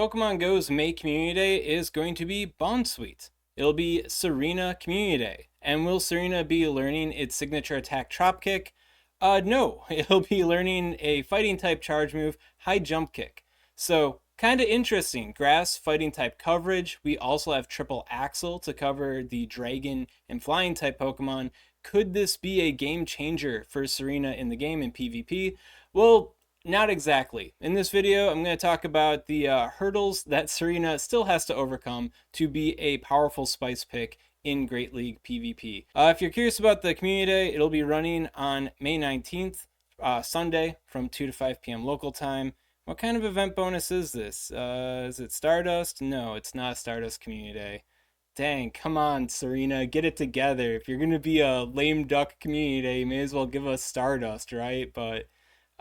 Pokemon Go's May Community Day is going to be Bounsweet. It'll be Tsareena Community Day. And will Tsareena be learning its signature attack Drop Kick? No, it'll be learning a fighting type charge move, High Jump Kick. So, kind of interesting. Grass fighting type coverage. We also have Triple Axle to cover the Dragon and Flying type Pokemon. Could this be a game changer for Tsareena in the game in PvP? Well, not exactly. In this video, I'm going to talk about the hurdles that Tsareena still has to overcome to be a powerful spice pick in Great League PvP. If you're curious about the community day, it'll be running on May 19th, Sunday from 2 to 5 p.m. local time. What kind of event bonus is this? Is it Stardust? No, it's not Stardust Community Day. Dang, come on, Tsareena, get it together. If you're going to be a lame duck community day, you may as well give us Stardust, right? But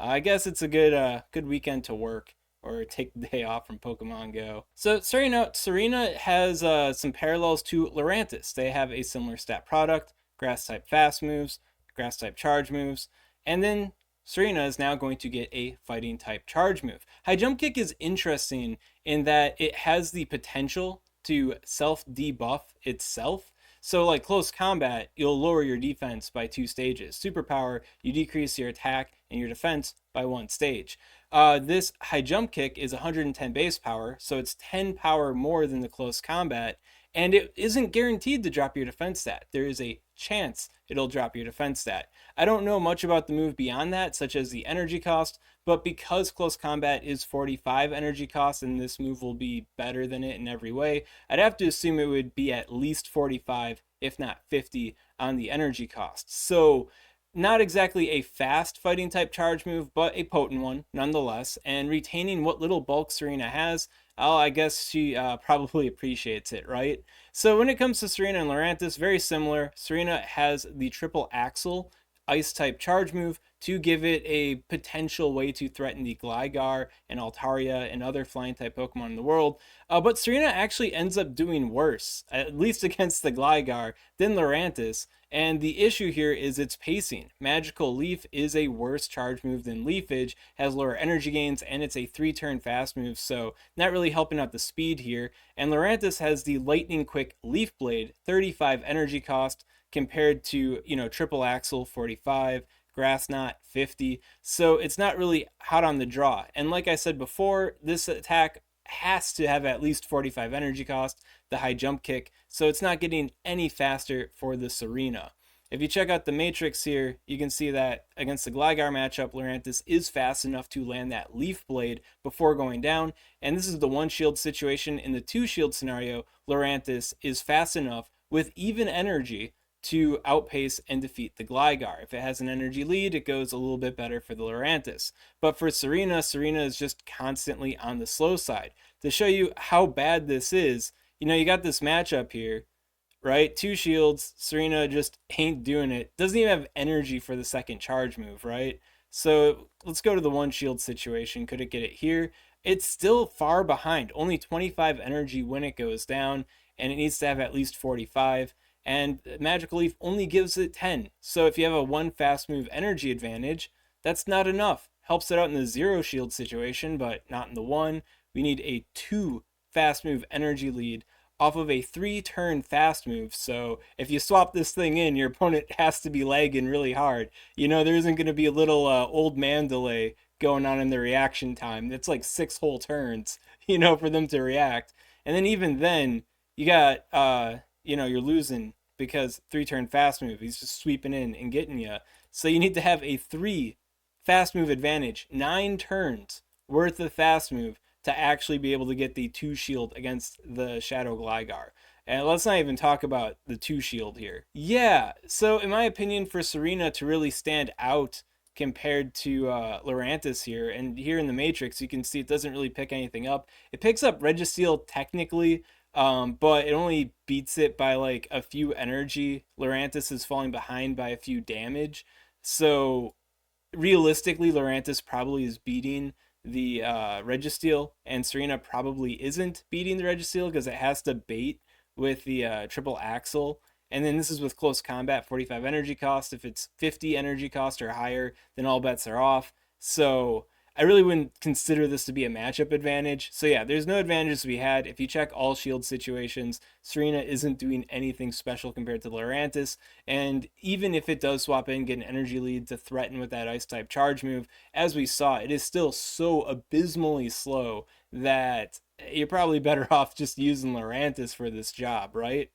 I guess it's a good weekend to work or take the day off from Pokemon Go. So starting out, Tsareena has some parallels to Lurantis. They have a similar stat product, grass type fast moves, grass type charge moves, and then Tsareena is now going to get a fighting type charge move. High Jump Kick is interesting in that it has the potential to self debuff itself. So like close combat, you'll lower your defense by 2 stages. Superpower, you decrease your attack and your defense by 1 stage. This High Jump Kick is 110 base power, so it's 10 power more than the close combat, and it isn't guaranteed to drop your defense stat. There is a chance it'll drop your defense stat. I don't know much about the move beyond that, such as the energy cost, but because close combat is 45 energy cost and this move will be better than it in every way, I'd have to assume it would be at least 45, if not 50 on the energy cost. So not exactly a fast fighting type charge move, but a potent one nonetheless, and retaining what little bulk Tsareena has, I guess she probably appreciates it, right? So when it comes to Tsareena and Lurantis, very similar. Tsareena has the Triple Axle ice type charge move to give it a potential way to threaten the Gligar and Altaria and other flying type Pokemon in the world. But Tsareena actually ends up doing worse, at least against the Gligar, than Lurantis. And the issue here is its pacing. Magical Leaf is a worse charge move than Leafage, has lower energy gains, and it's a 3-turn fast move, so not really helping out the speed here. And Lurantis has the Lightning Quick Leaf Blade, 35 energy cost, compared to, Triple Axle, 45, Grass Knot, 50. So it's not really hot on the draw. And like I said before, this attack has to have at least 45 energy cost, the High Jump Kick, so it's not getting any faster for the Tsareena. If you check out the matrix here, you can see that against the Gligar matchup, Lurantis is fast enough to land that Leaf Blade before going down, and this is the 1 shield situation. In the 2 shield scenario, Lurantis is fast enough with even energy to outpace and defeat the Gligar. If it has an energy lead, it goes a little bit better for the Lurantis. But for Tsareena, Tsareena is just constantly on the slow side. To show you how bad this is, you got this matchup here, right? 2 shields, Tsareena just ain't doing it. Doesn't even have energy for the second charge move, right? So let's go to the 1 shield situation. Could it get it here? It's still far behind. Only 25 energy when it goes down, and it needs to have at least 45. And Magical Leaf only gives it 10. So if you have a 1 fast move energy advantage, that's not enough. Helps it out in the 0 shield situation, but not in the 1. We need a 2 fast move energy lead off of a 3-turn fast move. So if you swap this thing in, your opponent has to be lagging really hard. There isn't going to be a little old man delay going on in the reaction time. It's like 6 whole turns, for them to react. And then even then, you got, you're losing because 3-turn fast move, he's just sweeping in and getting you. So you need to have a 3 fast move advantage, 9 turns worth of fast move to actually be able to get the 2 shield against the Shadow Gligar. And let's not even talk about the 2 shield here. Yeah, so in my opinion, for Tsareena to really stand out compared to Lurantis here, and here in the Matrix, you can see it doesn't really pick anything up. It picks up Registeel technically, but it only beats it by like a few energy. Lurantis is falling behind by a few damage. So realistically, Lurantis probably is beating the Registeel, and Tsareena probably isn't beating the Registeel because it has to bait with the Triple Axle. And then this is with close combat, 45 energy cost. If it's 50 energy cost or higher, then all bets are off. So I really wouldn't consider this to be a matchup advantage. So yeah, there's no advantages to be had. If you check all shield situations, Tsareena isn't doing anything special compared to Lurantis. And even if it does swap in, get an energy lead to threaten with that ice type charge move, as we saw, it is still so abysmally slow that you're probably better off just using Lurantis for this job, right?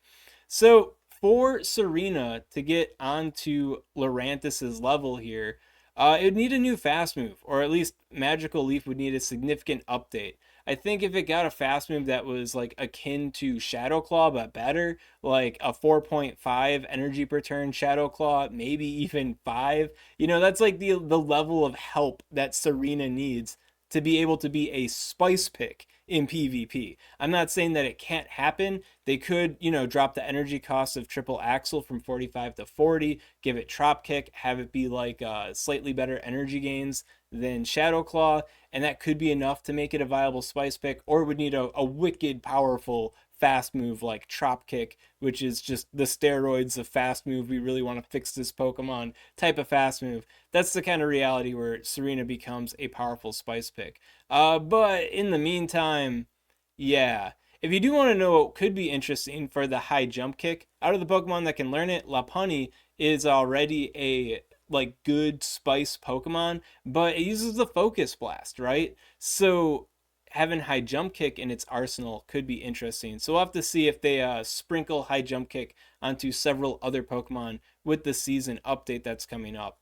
So for Tsareena to get onto Lurantis's level here, it would need a new fast move, or at least Magical Leaf would need a significant update. I think if it got a fast move that was like akin to Shadow Claw but better, like a 4.5 energy per turn Shadow Claw, maybe even 5, that's like the level of help that Tsareena needs to be able to be a spice pick in PvP. I'm not saying that it can't happen. They could, drop the energy cost of Triple Axle from 45 to 40, give it Trop Kick, have it be like slightly better energy gains than Shadow Claw, and that could be enough to make it a viable spice pick, or it would need a wicked powerful fast move like Trop Kick, which is just the steroids of fast move. We really want to fix this Pokemon type of fast move. That's the kind of reality where Tsareena becomes a powerful spice pick. But in the meantime, yeah. If you do want to know what could be interesting for the high jump kick, out of the Pokemon that can learn it, Lopunny is already a like good spice Pokemon, but it uses the Focus Blast, right? So having high jump kick in its arsenal could be interesting. So we'll have to see if they sprinkle high jump kick onto several other Pokemon with the season update that's coming up.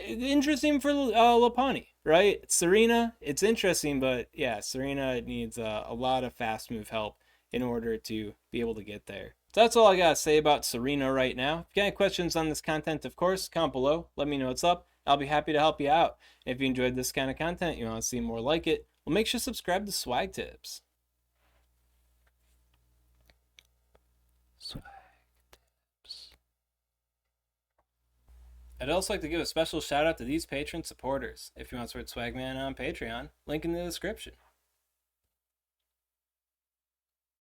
Interesting for Lopunny, right? Tsareena, it's interesting, but yeah, Tsareena needs a lot of fast move help in order to be able to get there. So that's all I gotta say about Tsareena right now. If you got any questions on this content, of course, comment below. Let me know what's up. I'll be happy to help you out. And if you enjoyed this kind of content, you want to see more like it, well, make sure to subscribe to SwagTips. I'd also like to give a special shout out to these patron supporters. If you want to support Swagman on Patreon, link in the description.